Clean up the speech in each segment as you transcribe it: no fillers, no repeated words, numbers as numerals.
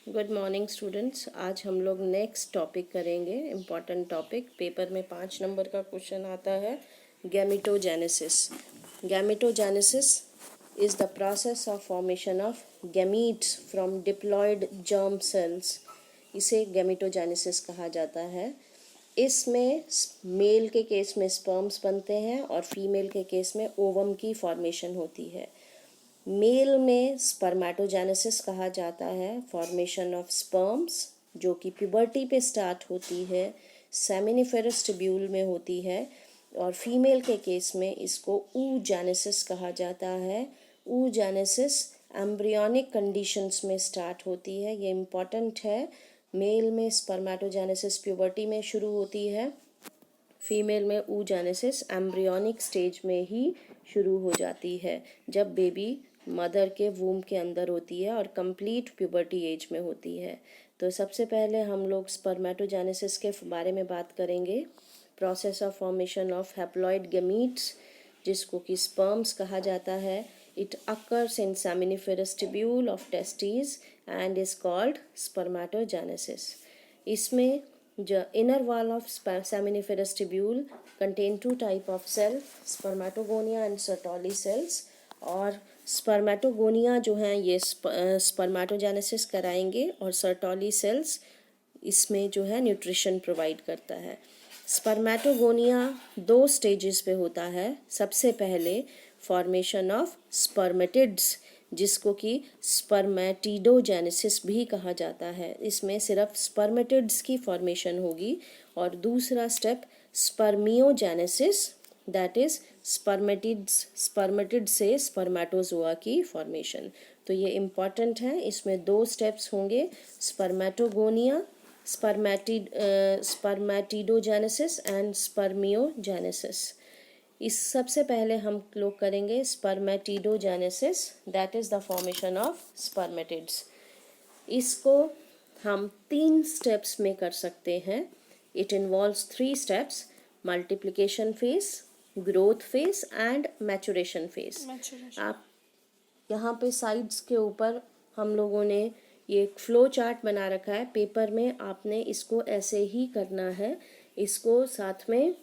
Good morning students. आज हम लोग नेक्स्ट टॉपिक करेंगे, इम्पॉर्टेंट टॉपिक। पेपर में 5 नंबर का क्वेश्चन आता है, gametogenesis. Gametogenesis is the process of formation of gametes from diploid germ cells. इसे गैमेटोजेनेसिस कहा जाता है। इसमें मेल के केस में स्पर्म्स बनते हैं और फीमेल के केस में ओवम की फॉर्मेशन होती है। मेल में स्पर्मेटोजेनेसिस कहा जाता है, फॉर्मेशन ऑफ स्पर्म्स, जो कि प्यूबर्टी पे स्टार्ट होती है, सेमिनिफेरस ट्यूब्यूल में होती है। और फीमेल के केस में इसको oogenesis कहा जाता है। oogenesis एम्ब्रियोनिक कंडीशंस में स्टार्ट होती है, ये इम्पॉर्टेंट है। मेल में स्पर्मेटोजेनेसिस प्यूबर्टी में शुरू होती है, फीमेल में oogenesis एम्ब्रियोनिक स्टेज में ही शुरू हो जाती है, जब बेबी मदर के वूम के अंदर होती है और कंप्लीट प्यूबर्टी एज में होती है। तो सबसे पहले हम लोग स्पर्मेटोजेनेसिस के बारे में बात करेंगे। Process of formation of haploid gametes, जिसको कि स्पर्म्स कहा जाता है। It occurs in seminiferous tubule of testis and is called spermatogenesis. इसमें the inner wall of seminiferous tubule contain 2 type of cell, spermatogonia and Sertoli cells। और spermatogonia जो हैं ये स्पर्मेटोजेनेसिस कराएंगे और सर्टोली सेल्स इसमें जो है न्यूट्रिशन प्रोवाइड करता है। स्पर्मेटोगोनिया 2 स्टेजेस पे होता है। सबसे पहले फॉर्मेशन ऑफ स्पर्मेटिड्स, जिसको कि स्पर्मेटिडोजेनेसिस भी कहा जाता है। इसमें सिर्फ स्पर्मेटिड्स की फॉर्मेशन होगी। और दूसरा step spermiogenesis, that is spermatid से स्पर्मेटोजोआ की फॉर्मेशन। तो ये इम्पॉर्टेंट है। इसमें 2 स्टेप्स होंगे, स्पर्मेटोगोनिया, स्पर्मेटिडोजेनेसिस एंड स्पर्मियोजेनेसिस। इस सबसे पहले हम लोग करेंगे spermatidogenesis, that is the formation of spermatids. इसको हम 3 स्टेप्स में कर सकते हैं। It involves 3 steps: multiplication phase, growth phase and maturation phase. आप यहाँ पे साइड्स के ऊपर हम लोगों ने ये फ्लो चार्ट बना रखा है। पेपर में आपने इसको ऐसे ही करना है। इसको साथ में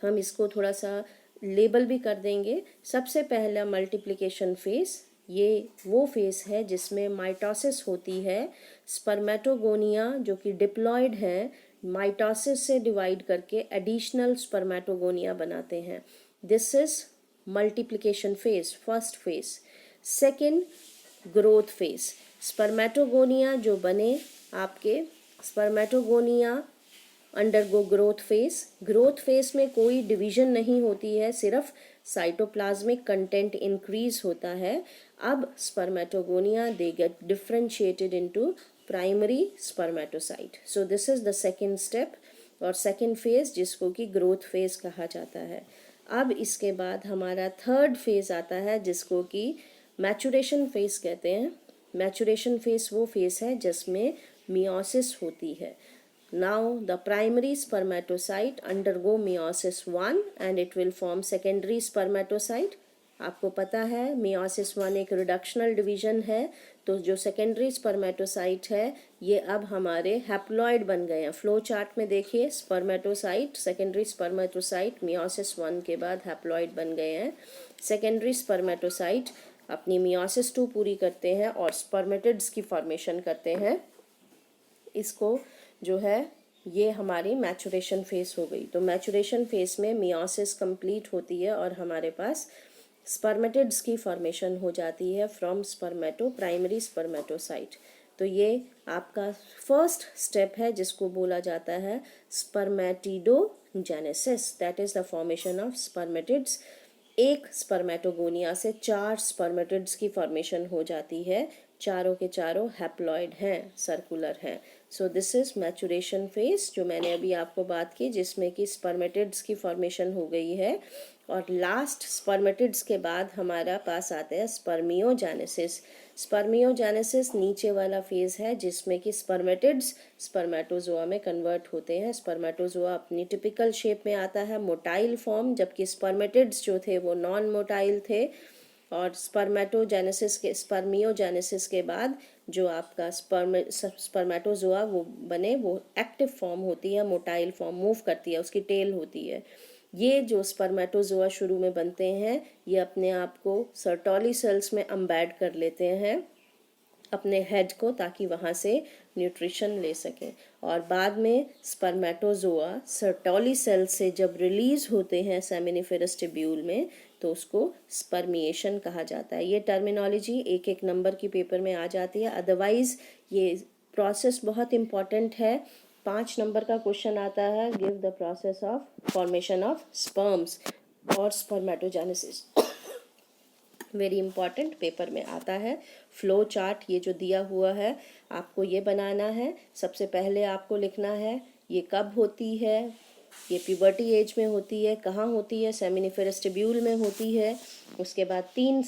हम इसको थोड़ा सा लेबल भी कर देंगे। सबसे पहला मल्टीप्लिकेशन फेज, ये वो फेज है जिसमें माइटोसिस होती है। स्पर्मेटोगोनिया जो कि डिप्लॉयड है, माइटोसिस से डिवाइड करके एडिशनल स्पर्मेटोगोनिया बनाते हैं। This is multiplication phase, first phase. Second, growth phase. Spermatogonia जो बने आपके, spermatogonia undergo growth phase. Growth phase में कोई डिवीजन नहीं होती है, सिर्फ साइटोप्लाज्मिक कंटेंट इंक्रीज होता है। अब spermatogonia they get differentiated into primary spermatocyte. So this is the second step और सेकेंड फेज, जिसको कि ग्रोथ फेज कहा जाता है। अब इसके बाद हमारा थर्ड फेज आता है, जिसको कि मैचुरेशन फेज कहते हैं। मैचुरेशन फेज वो फेज है जिसमें मियोसिस होती है। Now the primary spermatocyte undergo meiosis 1 and it will form secondary spermatocyte। आपको पता है meiosis 1 एक रिडक्शनल डिवीजन है, तो जो सेकेंडरी स्पर्मेटोसाइट है ये अब हमारे हैप्लॉइड बन गए हैं। फ्लो चार्ट में देखिए, स्पर्मेटोसाइट, सेकेंडरी स्पर्मेटोसाइट meiosis 1 के बाद हैप्लॉइड बन गए हैं। सेकेंडरी स्पर्मेटोसाइट अपनी meiosis 2 पूरी करते हैं और स्पर्मेटिड्स की फॉर्मेशन करते हैं। इसको जो है ये हमारी मैचुरेशन फेज हो गई। तो मैचुरेशन फेज में मियोसिस कंप्लीट होती है और हमारे पास स्पर्मेटिड्स की फॉर्मेशन हो जाती है फ्रॉम स्पर्मेटो प्राइमरी स्पर्मेटोसाइट। तो ये आपका फर्स्ट स्टेप है, जिसको बोला जाता है spermatidogenesis, that is the formation of spermatids. एक स्पर्मेटोगोनिया से 4 स्पर्मेटिड्स की फॉर्मेशन हो जाती है। चारों के चारों हैप्लॉइड हैं, सर्कुलर हैं। So this is maturation phase, जो मैंने अभी आपको बात की, जिसमें कि स्पर्मेटिड्स की फॉर्मेशन हो गई है। और लास्ट स्पर्मेटिड्स के बाद हमारा पास आते हैं स्पर्मियोजेनेसिस। स्पर्मियोजेनेसिस नीचे वाला फेज है, जिसमें कि स्पर्मेटिड्स स्पर्मेटोजोआ में कन्वर्ट होते हैं। स्पर्मेटोजोआ अपनी टिपिकल शेप में आता है, मोटाइल फॉर्म, जबकि स्पर्मेटिड्स जो थे वो नॉन मोटाइल थे। और स्पर्मियोजेनेसिस के बाद जो आपका स्पर्मेटोजोआ वो बने, वो एक्टिव फॉर्म होती है, मोटाइल फॉर्म, मूव करती है, उसकी टेल होती है। ये जो स्पर्मेटोजोआ शुरू में बनते हैं, ये अपने आप को सर्टोली सेल्स में एम्बेड कर लेते हैं अपने हेड को, ताकि वहाँ से न्यूट्रिशन ले सकें। और बाद में स्पर्मेटोजोआ सर्टोली सेल से जब रिलीज होते हैं सेमिनिफेरस टिब्यूल में, तो उसको स्पर्मिएशन कहा जाता है। ये टर्मिनोलॉजी एक एक नंबर की पेपर में आ जाती है, अदरवाइज ये प्रोसेस बहुत इंपॉर्टेंट है। 5 नंबर का क्वेश्चन आता है, give the process of formation of sperms और स्पर्मेटोजेनेसिस, वेरी इंपॉर्टेंट, पेपर में आता है। फ्लो चार्ट ये जो दिया हुआ है आपको ये बनाना है। सबसे पहले आपको लिखना है ये कब होती है, ये प्यूबर्टी एज में होती है, कहाँ होती है, सेमिनिफेरस टिब्यूल में होती है। उसके बाद 2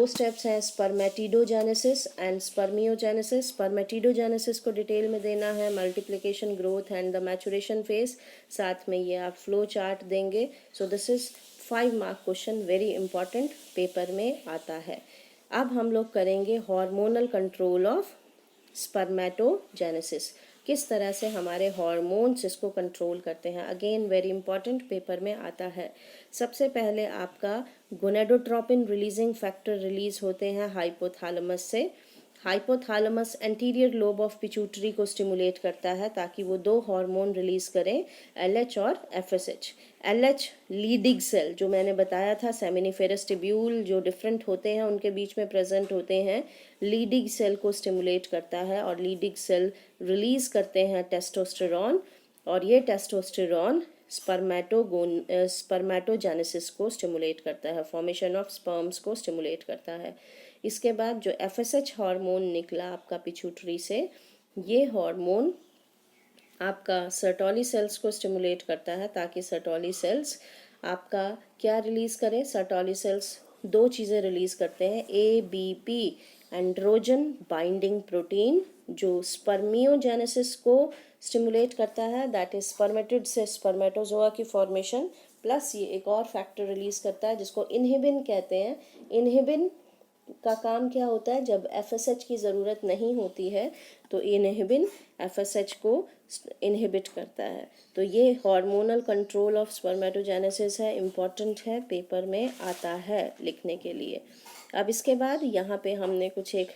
स्टेप्स हैं, स्पर्मेटिडोजेनेसिस एंड स्पर्मियोजेनेसिस। स्पर्मेटिडोजेनेसिस को डिटेल में देना है, multiplication, growth and the maturation phase, साथ में ये आप फ्लो चार्ट देंगे। So this is 5 mark question, very important, paper में आता है। अब हम लोग करेंगे हार्मोनल कंट्रोल ऑफ स्पर्मेटोजेनेसिस, किस तरह से हमारे हार्मोन्स इसको कंट्रोल करते हैं। अगेन वेरी इंपॉर्टेंट, पेपर में आता है। सबसे पहले आपका गोनेडोट्रोपिन रिलीजिंग फैक्टर रिलीज होते हैं हाइपोथैलेमस से। Hypothalamus anterior lobe of pituitary को स्टिमुलेट करता है ताकि वो 2 हार्मोन रिलीज करें, LH और FSH। LH लीडिंग सेल, जो मैंने बताया था सेमिनिफेरस टिब्यूल जो डिफरेंट होते हैं उनके बीच में प्रेजेंट होते हैं, लीडिंग सेल को स्टिमुलेट करता है और लीडिंग सेल रिलीज करते हैं टेस्टोस्टेरॉन, और ये टेस्टोस्टेरॉन स्पर्मेटोजेनेसिस को स्टिमुलेट करता है, फॉर्मेशन ऑफ स्पर्म्स को स्टिमुलेट करता है। इसके बाद जो FSH हार्मोन निकला आपका पिट्यूटरी से, ये हार्मोन आपका सर्टोली सेल्स को स्टिमुलेट करता है ताकि सर्टोली सेल्स आपका क्या रिलीज करें। सर्टोली सेल्स 2 चीज़ें रिलीज करते हैं, ABP एंड्रोजन बाइंडिंग प्रोटीन, जो स्पर्मियोजेनेसिस को स्टिमुलेट करता है, दैट इज स्पर्मेटिड से स्पर्मेटोजोआ की फॉर्मेशन, प्लस ये एक और फैक्टर रिलीज करता है जिसको इनहिबिन कहते हैं। इनहिबिन का काम क्या होता है, जब FSH की ज़रूरत नहीं होती है तो इनहिबिन FSH को इनहिबिट करता है। तो ये हार्मोनल कंट्रोल ऑफ स्पर्मेटोजेनेसिस है, इम्पॉर्टेंट है, पेपर में आता है लिखने के लिए। अब इसके बाद यहाँ पे हमने कुछ एक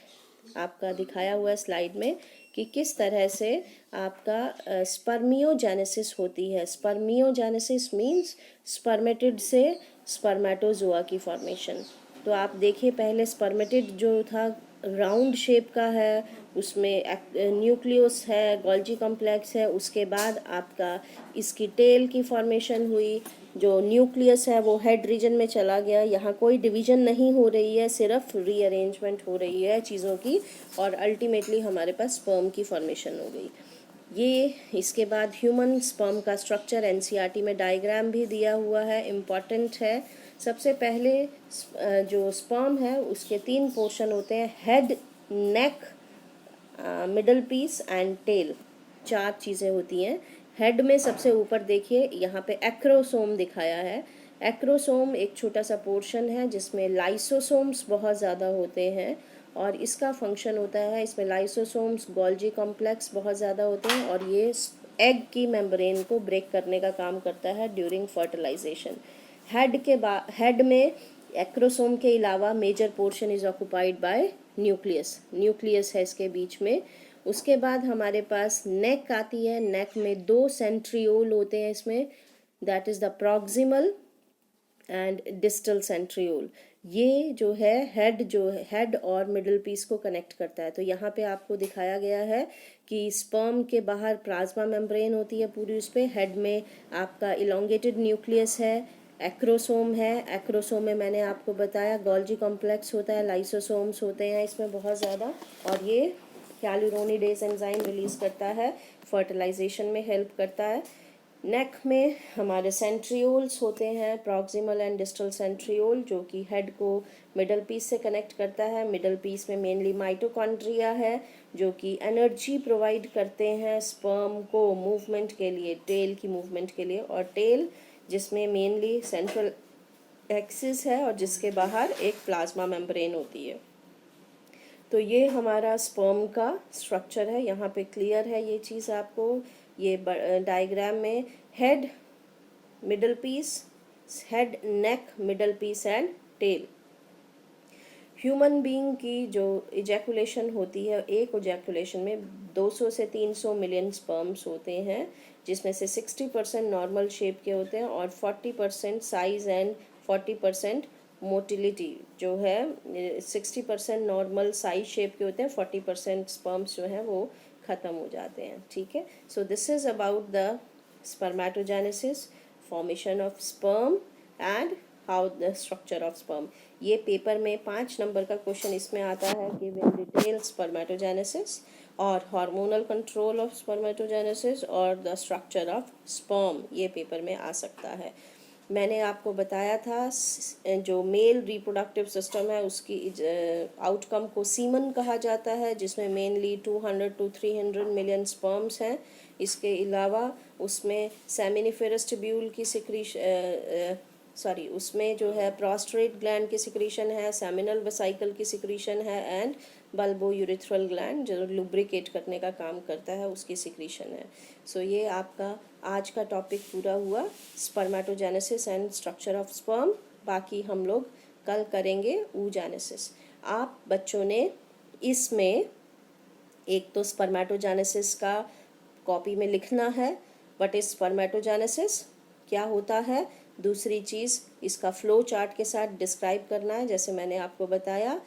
आपका दिखाया हुआ है स्लाइड में कि किस तरह से आपका स्पर्मियोजेनेसिस होती है। स्पर्मियोजेनेसिस मीन्स स्पर्मेटिड से स्पर्मेटोजोआ की फॉर्मेशन। तो आप देखिए, पहले स्पर्मेटिड जो था राउंड शेप का है, उसमें न्यूक्लियस है, गोल्जी कॉम्प्लेक्स है, उसके बाद आपका इसकी टेल की फॉर्मेशन हुई, जो न्यूक्लियस है वो हेड रीजन में चला गया, यहाँ कोई डिवीजन नहीं हो रही है, सिर्फ रीअरेंजमेंट हो रही है चीज़ों की, और अल्टीमेटली हमारे पास स्पर्म की फॉर्मेशन हो गई। ये इसके बाद ह्यूमन स्पर्म का स्ट्रक्चर NCERT में डायग्राम भी दिया हुआ है, इम्पॉर्टेंट है। सबसे पहले जो स्पर्म है उसके 3 पोर्शन होते हैं, head, neck, middle piece and tail, 4 चीज़ें होती हैं। हेड में सबसे ऊपर देखिए, यहाँ पे एक्रोसोम दिखाया है। एक्रोसोम एक छोटा सा पोर्शन है जिसमें लाइसोसोम्स बहुत ज़्यादा होते हैं, और इसका फंक्शन होता है, इसमें लाइसोसोम्स, गोल्जी कॉम्प्लेक्स बहुत ज़्यादा होते हैं, और ये एग की मेम्ब्रेन को ब्रेक करने का काम करता है ड्यूरिंग फर्टिलाइजेशन। हेड में एक्रोसोम के अलावा major portion is occupied by nucleus है इसके बीच में। उसके बाद हमारे पास नेक आती है। नेक में 2 सेंट्रियोल होते हैं इसमें, that is the proximal and distal centriole. ये जो है हेड और मिडल पीस को कनेक्ट करता है। तो यहाँ पे आपको दिखाया गया है कि स्पर्म के बाहर प्लाज्मा मेम्ब्रेन होती है पूरी, उस पर हेड में आपका इलोंगेटेड न्यूक्लियस है, एक्रोसोम है। एक्रोसोम में मैंने आपको बताया गोल्जी कॉम्प्लेक्स होता है, लाइसोसोम्स होते हैं इसमें बहुत ज़्यादा, और ये hyaluronidases एंजाइम रिलीज करता है, फर्टिलाइजेशन में हेल्प करता है। नेक में हमारे सेंट्रियोल्स होते हैं, प्रॉक्सिमल एंड डिस्टल सेंट्रियोल, जो कि हेड को मिडल पीस से कनेक्ट करता है। मिडल पीस में मेनली माइटोकॉन्ड्रिया है जो कि एनर्जी प्रोवाइड करते हैं स्पर्म को मूवमेंट के लिए, टेल की मूवमेंट के लिए, और टेल जिसमें मेनली सेंट्रल एक्सिस है और जिसके बाहर एक प्लाज्मा मेम्ब्रेन होती है। तो ये हमारा स्पर्म का स्ट्रक्चर है। यहाँ पे क्लियर है ये चीज़ आपको। ये डायग्राम में head, middle piece, head, neck, middle piece and tail. Human being की जो इजैकुलेशन होती है, एक इजैकुलेशन में 200 से 300 मिलियन स्पर्म्स होते हैं, जिसमें से 60% नॉर्मल शेप के होते हैं और 40% साइज एंड 40% मोटिलिटी जो है 60% नॉर्मल साइज शेप के होते हैं, 40% स्पर्म्स जो हैं वो ख़त्म हो जाते हैं। ठीक है, so this is about the spermatogenesis, formation of sperm and how the structure of sperm. ये पेपर में 5 नंबर का क्वेश्चन इसमें आता है, गिव इन डिटेल स्पर्मेटोजेनेसिस और हार्मोनल कंट्रोल ऑफ स्पर्मेटोजेनेसिस और द स्ट्रक्चर ऑफ स्पर्म, ये पेपर में आ सकता है। मैंने आपको बताया था जो मेल रिप्रोडक्टिव सिस्टम है उसकी आउटकम को सीमन कहा जाता है, जिसमें मेनली 200 to 300 मिलियन स्पर्म्स हैं। इसके अलावा उसमें सेमिनिफेरस ट्यूब्यूल की उसमें जो है प्रोस्टेट ग्लैंड की सिक्रीशन है, सेमिनल वेसिकल की सिक्रीशन है एंड बल्बो यूरिथ्रल ग्लैंड जो लुब्रिकेट करने का काम करता है उसकी सिक्रीशन है। सो ये आपका आज का टॉपिक पूरा हुआ, spermatogenesis and structure of sperm. बाकी हम लोग कल करेंगे oogenesis। आप बच्चों ने इसमें एक तो स्पर्मेटोजेनेसिस का कॉपी में लिखना है, व्हाट इज स्पर्मेटोजेनेसिस, क्या होता है। दूसरी चीज़ इसका फ्लो चार्ट के साथ डिस्क्राइब करना है, जैसे मैंने आपको बताया।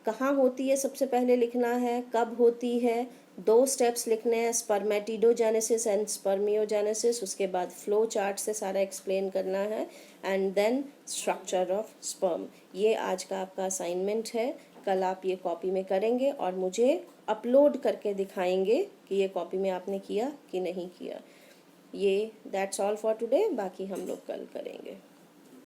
कहाँ होती है सबसे पहले लिखना है, कब होती है, 2 स्टेप्स लिखने हैं, स्पर्मेटिडोजेनेसिस एंड स्पर्मियोजेनेसिस। उसके बाद फ्लो चार्ट से सारा एक्सप्लेन करना है and then structure of sperm. ये आज का आपका असाइनमेंट है। कल आप ये कॉपी में करेंगे और मुझे अपलोड करके दिखाएंगे कि ये कॉपी में आपने किया कि नहीं किया। ये दैट्स ऑल फॉर टुडे, बाकी हम लोग कल करेंगे।